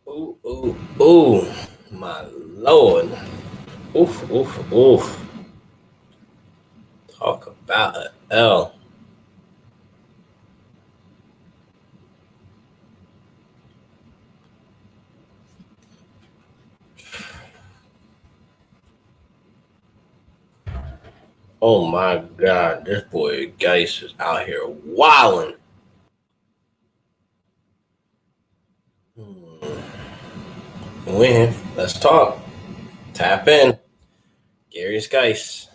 Ooh, ooh, ooh, my lord. Oof, oof, oof. Talk about a L. Oh my god, this boy Guice is out here wilding. Win. Let's talk. Tap in. Gary's Guice.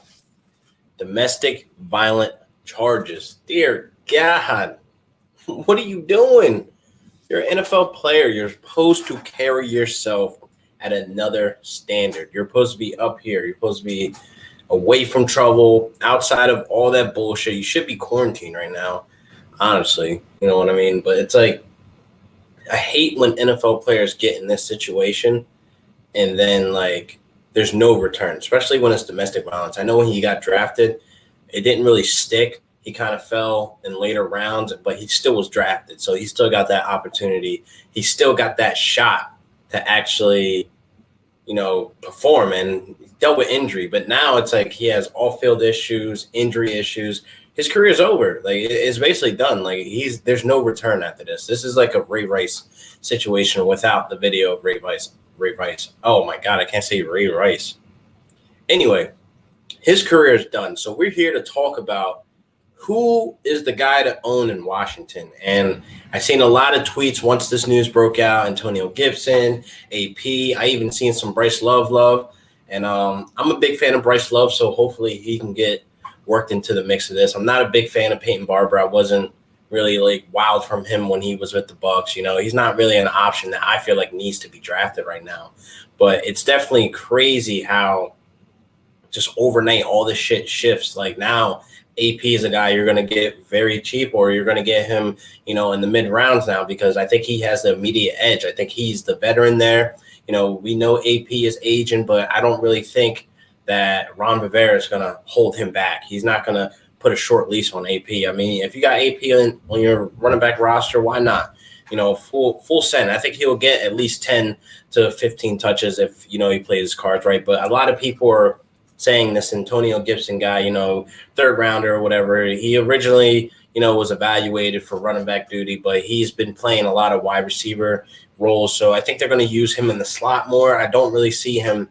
Domestic violent charges. Dear God, what are you doing? You're an NFL player. You're supposed to carry yourself at another standard. You're supposed to be up here. You're supposed to be away from trouble, outside of all that bullshit. You should be quarantined right now, honestly. You know what I mean? But it's like, I hate when NFL players get in this situation and then, like, there's no return, especially when it's domestic violence. I know when he got drafted, it didn't really stick. He kind of fell in later rounds, but he still was drafted. So he still got that opportunity. He still got that shot to actually, perform, and dealt with injury. But now it's like he has off field issues, injury issues. His career's over. Like, it's basically done. Like, there's no return after this. This is like a Ray Rice situation without the video of Ray Rice. Ray Rice. Oh my God, I can't say Ray Rice. Anyway, his career is done. So we're here to talk about who is the guy to own in Washington. And I seen a lot of tweets once this news broke out. Antonio Gibson, AP. I even seen some Bryce Love. And I'm a big fan of Bryce Love, so hopefully he can get worked into the mix of this. I'm not a big fan of Peyton Barber. I wasn't really like wild from him when he was with the Bucks. He's not really an option that I feel like needs to be drafted right now. But it's definitely crazy how just overnight all this shit shifts. Like, now AP is a guy you're going to get very cheap, or you're going to get him, in the mid rounds now, because I think he has the immediate edge. I think he's the veteran there. We know AP is aging, but I don't really think that Ron Rivera is going to hold him back. He's not going to put a short leash on AP. I mean, if you got AP on your running back roster, why not? Full send. I think he'll get at least 10 to 15 touches if, he plays his cards right. But a lot of people are saying this Antonio Gibson guy, third rounder or whatever, he originally, was evaluated for running back duty, but he's been playing a lot of wide receiver roles. So I think they're going to use him in the slot more. I don't really see him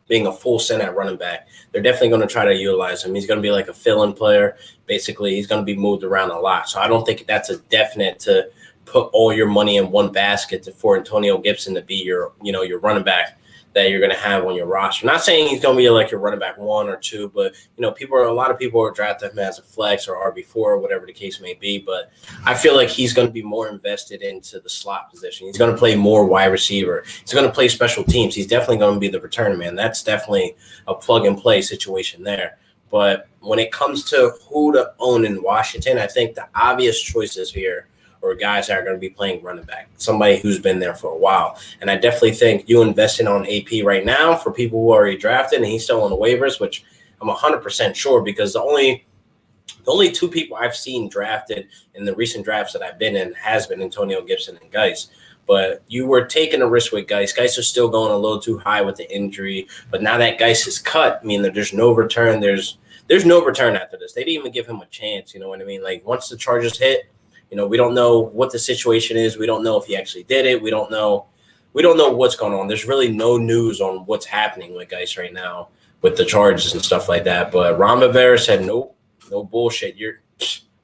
being a full send at running back. They're definitely going to try to utilize him. He's going to be like a fill-in player. Basically, he's going to be moved around a lot. So I don't think that's a definite to put all your money in one basket for Antonio Gibson to be your, your running back that you're going to have on your roster. Not saying he's going to be like your running back 1 or 2, but a lot of people are drafting him as a flex or RB4 or whatever the case may be. But I feel like he's going to be more invested into the slot position. He's going to play more wide receiver. He's going to play special teams. He's definitely going to be the return man. That's definitely a plug and play situation there. But when it comes to who to own in Washington, I think the obvious choices here or guys that are going to be playing running back, somebody who's been there for a while. And I definitely think you investing on AP right now for people who are already drafted and he's still on the waivers, which I'm 100% sure, because the only 2 people I've seen drafted in the recent drafts that I've been in has been Antonio Gibson and Guice. But you were taking a risk with Guice. Guice is still going a little too high with the injury. But now that Guice is cut, I mean, there's no return. There's no return after this. They didn't even give him a chance. You know what I mean? Like, once the charges hit, we don't know what the situation is. We don't know if he actually did it. We don't know what's going on. There's really no news on what's happening with Guice right now with the charges and stuff like that. But Ron Rivera said, nope, no bullshit. You're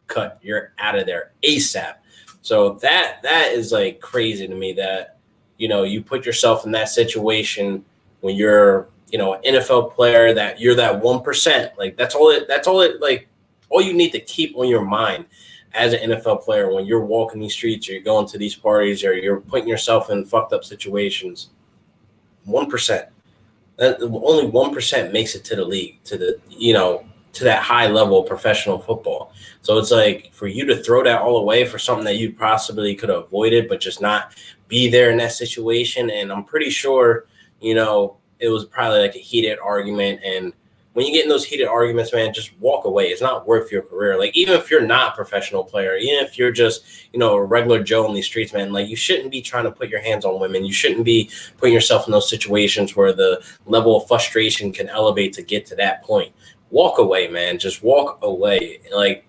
cut. You're out of there ASAP. So that is like crazy to me that, you put yourself in that situation when you're, an NFL player, that you're that 1%. Like, that's all you need to keep on your mind as an NFL player when you're walking these streets or you're going to these parties or you're putting yourself in fucked up situations. 1%. Only 1% makes it to the league, to the, to that high level of professional football. So it's like, for you to throw that all away for something that you possibly could have avoided, but just not be there in that situation. And I'm pretty sure, it was probably like a heated argument, and when you get in those heated arguments, man, just walk away. It's not worth your career. Like, even if you're not a professional player, even if you're just, a regular Joe in these streets, man, like, you shouldn't be trying to put your hands on women. You shouldn't be putting yourself in those situations where the level of frustration can elevate to get to that point. Walk away, man. Just walk away. Like,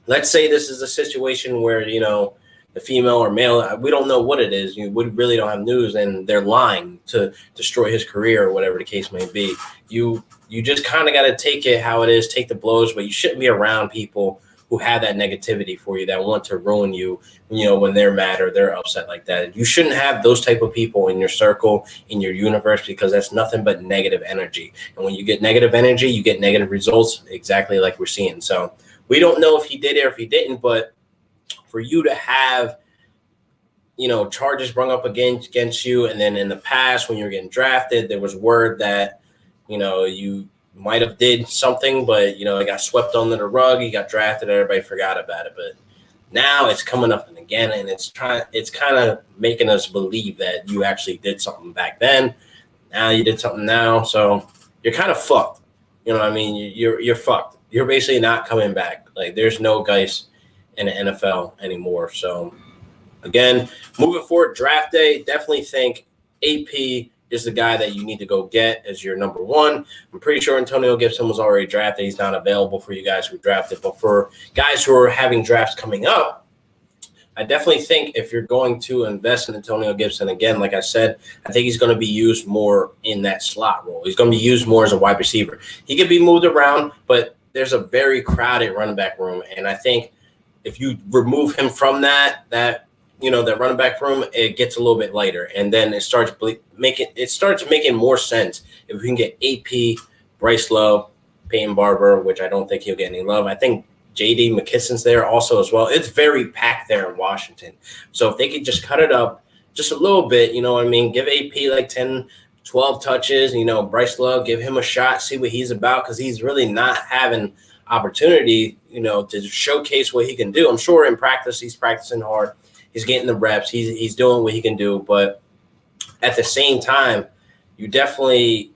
let's say this is a situation where, the female or male, we don't know what it is. We really don't have news, and they're lying to destroy his career or whatever the case may be. You just kind of got to take it how it is, take the blows, but you shouldn't be around people who have that negativity for you, that want to ruin you, when they're mad or they're upset like that. You shouldn't have those type of people in your circle, in your universe, because that's nothing but negative energy. And when you get negative energy, you get negative results, exactly like we're seeing. So we don't know if he did it or if he didn't, but for you to have, charges brung up against you, and then in the past when you were getting drafted, there was word that, you might have did something, but, it got swept under the rug. You got drafted, everybody forgot about it. But now it's coming up and again, and it's kind of making us believe that you actually did something back then. Now you did something now, so you're kind of fucked. You know what I mean? You're fucked. You're basically not coming back. Like, there's no Guice in the NFL anymore. So again, moving forward, draft day, definitely think AP is the guy that you need to go get as your number one. I'm pretty sure Antonio Gibson was already drafted. He's not available for you guys who drafted, but for guys who are having drafts coming up, I definitely think if you're going to invest in Antonio Gibson, again, like I said, I think he's going to be used more in that slot role. He's going to be used more as a wide receiver. He can be moved around, but there's a very crowded running back room, and I think if you remove him from that running back room, it gets a little bit lighter, and then it starts making more sense if we can get AP, Bryce Love, Peyton Barber, which I don't think he'll get any love. I think J.D. McKisson's there also as well. It's very packed there in Washington. So if they could just cut it up just a little bit, give AP like 10, 12 touches, Bryce Love, give him a shot, see what he's about, because he's really not having opportunity, to showcase what he can do. I'm sure in practice he's practicing hard. He's getting the reps. He's doing what he can do. But at the same time, you definitely,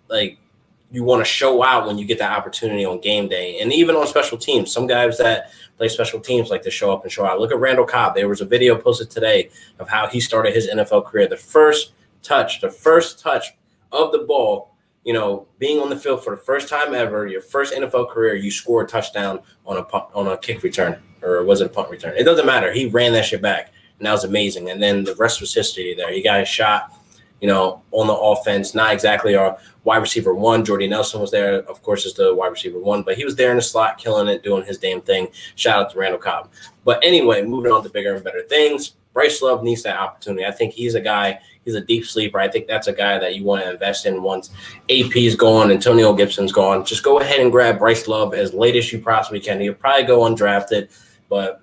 you want to show out when you get that opportunity on game day. And even on special teams, some guys that play special teams like to show up and show out. Look at Randall Cobb. There was a video posted today of how he started his NFL career. The first touch of the ball, being on the field for the first time ever, your first NFL career, you score a touchdown on a kick return, or was it a punt return? It doesn't matter. He ran that shit back, and that was amazing. And then the rest was history there. He got a shot, on the offense, not exactly our wide receiver one. Jordy Nelson was there, of course, as the wide receiver one, but he was there in the slot, killing it, doing his damn thing. Shout out to Randall Cobb. But anyway, moving on to bigger and better things. Bryce Love needs that opportunity. I think he's a guy, he's a deep sleeper. I think that's a guy that you want to invest in once AP's gone, Antonio Gibson's gone. Just go ahead and grab Bryce Love as late as you possibly can. He'll probably go undrafted, but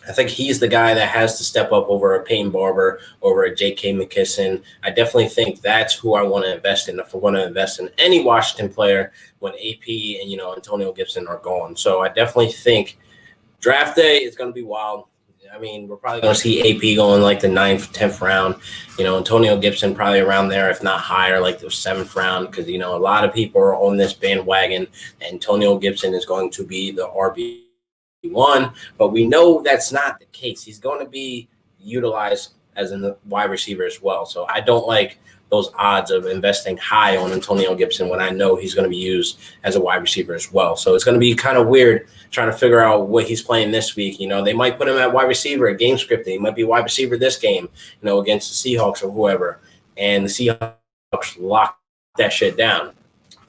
I think he's the guy that has to step up over a Peyton Barber, over a J.K. McKisson. I definitely think that's who I want to invest in if I want to invest in any Washington player when AP and, Antonio Gibson are gone. So I definitely think draft day is going to be wild. I mean, we're probably going to see AP going like the 9th, 10th round. Antonio Gibson probably around there, if not higher, like the 7th round, because, a lot of people are on this bandwagon. Antonio Gibson is going to be the RB1, but we know that's not the case. He's going to be utilized as a wide receiver as well. So I don't like those odds of investing high on Antonio Gibson when I know he's going to be used as a wide receiver as well. So it's going to be kind of weird trying to figure out what he's playing this week. They might put him at wide receiver, a game scripting. He might be wide receiver this game, against the Seahawks or whoever. And the Seahawks lock that shit down.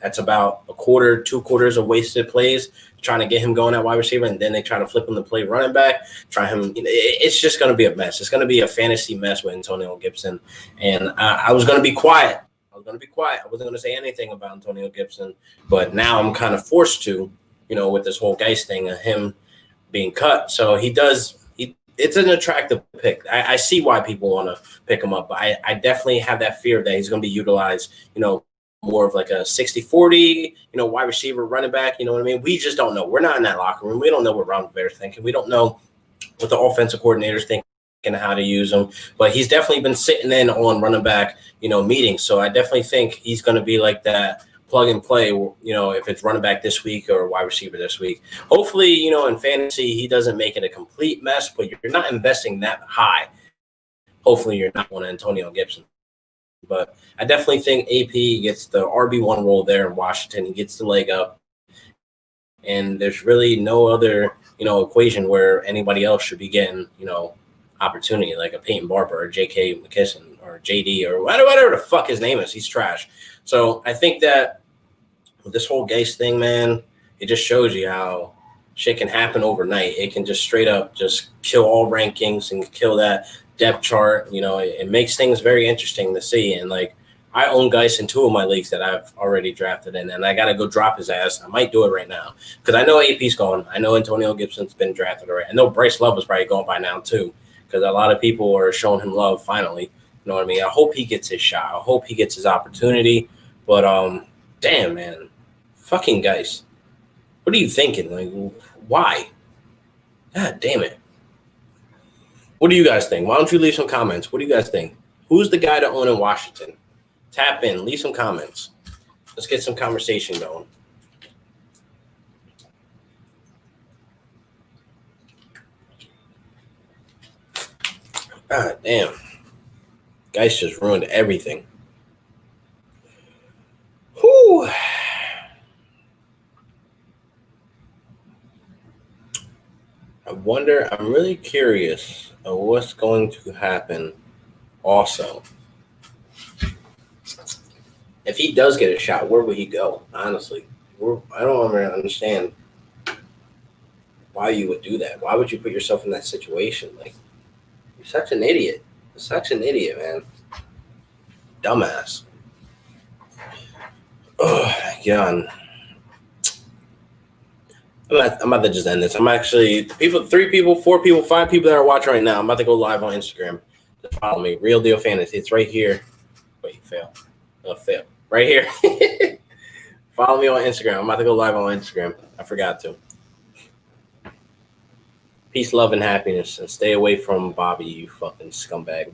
That's about a quarter, 2 quarters of wasted plays trying to get him going at wide receiver, and then they try to flip him to play running back, try him. It's just going to be a mess. It's going to be a fantasy mess with Antonio Gibson. And I was going to be quiet. I wasn't going to say anything about Antonio Gibson, but now I'm kind of forced to, with this whole Guice thing of him being cut. So it's an attractive pick. I see why people want to pick him up, but I definitely have that fear that he's going to be utilized, more of like a 60-40, wide receiver, running back, you know what I mean? We just don't know. We're not in that locker room. We don't know what Ron Rivera's thinking. We don't know what the offensive coordinators think and how to use him. But he's definitely been sitting in on running back, meetings. So I definitely think he's going to be like that plug and play, if it's running back this week or wide receiver this week. Hopefully, in fantasy, he doesn't make it a complete mess, but you're not investing that high. Hopefully, you're not on Antonio Gibson. But I definitely think AP gets the RB1 role there in Washington. He gets the leg up. And there's really no other, equation where anybody else should be getting, opportunity, like a Peyton Barber or J.K. McKisson or J.D. or whatever the fuck his name is. He's trash. So I think that with this whole Guice thing, man, it just shows you how shit can happen overnight. It can just straight up just kill all rankings and kill that depth chart. It makes things very interesting to see. And like, I own Guice in 2 of my leagues that I've already drafted in, and I got to go drop his ass. I might do it right now because I know AP's going. I know Antonio Gibson's been drafted already. I know Bryce Love is probably going by now too because a lot of people are showing him love finally. You know what I mean? I hope he gets his shot. I hope he gets his opportunity. But damn, man, fucking Guice. What are you thinking? Like, why? God damn it. What do you guys think? Why don't you leave some comments? What do you guys think? Who's the guy to own in Washington? Tap in, leave some comments. Let's get some conversation going. God damn. Guys just ruined everything. Whew. I'm really curious of what's going to happen also. If he does get a shot, where would he go? Honestly, I don't ever understand why you would do that. Why would you put yourself in that situation? Like, you're such an idiot. You're such an idiot, man. Dumbass. Oh, God. I'm about to just end this. I'm actually 3 people, 4 people, 5 people that are watching right now. I'm about to go live on Instagram. Just follow me. Real Deal Fantasy. It's right here. Wait, fail. Oh, fail. Right here. Follow me on Instagram. I'm about to go live on Instagram. I forgot to. Peace, love, and happiness. And stay away from Bobby, you fucking scumbag.